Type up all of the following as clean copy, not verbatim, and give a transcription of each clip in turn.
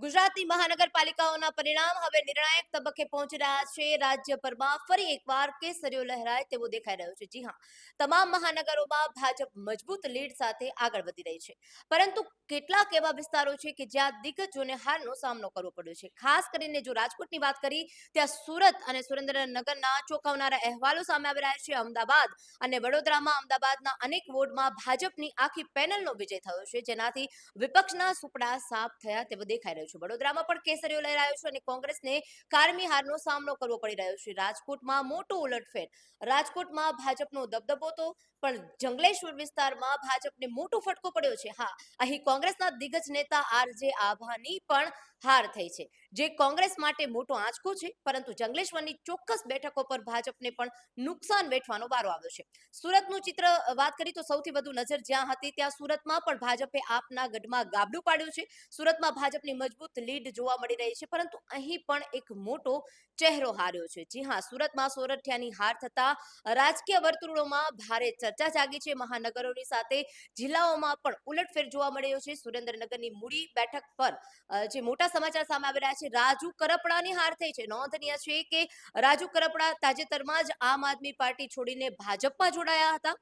ગુજરાતની મહાનગરપાલિકાઓના પરિણામ હવે નિર્ણાયક તબક્કે પહોંચી રહ્યા છે. રાજ્યભરમાં ફરી એકવાર કેસરીઓ લહેરાય તેવું દેખાઈ રહ્યું છે. જી હા, તમામ મહાનગરોમાં ભાજપ મજબૂત લીડ સાથે આગળ વધી રહી છે. પરંતુ કેટલાક એવા વિસ્તારો છે કે જ્યાં દિગ્ગજોને હારનો સામનો કરવો પડ્યો છે. ખાસ કરીને જો રાજકોટની વાત કરી, ત્યાં સુરત અને સુરેન્દ્રનગરના ચોંકાવનારા અહેવાલો સામે આવી રહ્યા છે. અમદાવાદ અને વડોદરામાં અમદાવાદના અનેક વોર્ડમાં ભાજપની આખી પેનલનો વિજય થયો છે, જેનાથી વિપક્ષના સુપડા સાફ થયા તેવું દેખાઈ રહ્યું છે. વડોદરામાં પણ કેસરીઓ લહેરાયો છે અને કોંગ્રેસને કારમી હારનો સામનો કરવો પડી રહ્યો છે. રાજકોટમાં મોટો ઉલટફેર. રાજકોટમાં ભાજપનો દબદબો તો, પણ જંગલેશ્વર વિસ્તારમાં ભાજપને મોટો ફટકો પડ્યો છે. હા, અહીં કોંગ્રેસના દિગ્ગજ નેતા આરજે આભાની પણ હાર થઈ છે, જે કોંગ્રેસ માટે મોટો આંચકો છે. પરંતુ જંગલેશ્વરની ચોક્કસ બેઠકો પર ભાજપને પણ નુકસાન વેઠવાનો વારો આવ્યો છે. સુરતનું ચિત્ર વાત કરી તો સૌથી વધુ નજર જ્યાં હતી ત્યાં સુરતમાં પણ ભાજપે આપના ગઢમાં ગાબડું પાડ્યું છે. સુરતમાં ભાજપની મજબૂત લીડ જોવા મળી રહી છે, પરંતુ અહીં પણ એક મોટો ચહેરો હાર્યો છે. જી હા, સુરતમાં સોરઠિયાની હાર થતા રાજકીય વર્તુળોમાં ભારે ચર્ચા જાગી છે. મહાનગરોની સાથે જિલ્લાઓમાં પણ ઉલટફેર જોવા મળ્યો છે. સુરેન્દ્રનગરની મૂડી બેઠક પર જે મોટા સમાચાર સામે આવી રહ્યા છે, રાજુ કરપડાની હાર થઈ છે. નોંધનીય છે કે રાજુ કરપડા તાજેતરમાં જ આમ આદમી પાર્ટી છોડીને ભાજપમાં જોડાયા હતા.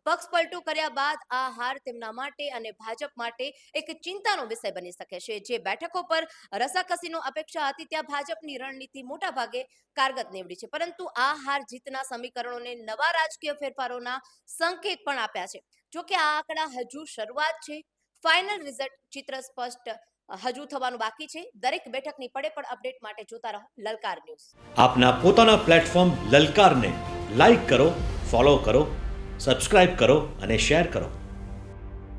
પક્ષ પલટો કર્યા બાદ આ હાર તેમના માટે અને ભાજપ માટે એક ચિંતાનો વિષય બની શકે છે. જે બેઠકો પર રસાકસીનો અપેક્ષા હતી, ત્યાં ભાજપની રણનીતિ મોટા ભાગે કારગત નીવડી છે. પરંતુ આ હાર જીતના સમીકરણોને નવા રાજકીય ફેરફારોના સંકેત પણ આપ્યા છે. જોકે આ આંકડા હજુ શરૂઆત છે. ફાઇનલ રિઝલ્ટ ચિત્ર સ્પષ્ટ હજુ થવાનું બાકી છે. દરેક બેઠકની પડે અપડેટ માટે જોતા રહો લલકાર ન્યૂઝ. આપના પોતાના પ્લેટફોર્મ લલકારને લાઈક કરો, ફોલો કરો, સબસ્ક્રાઇબ કરો અને શેર કરો.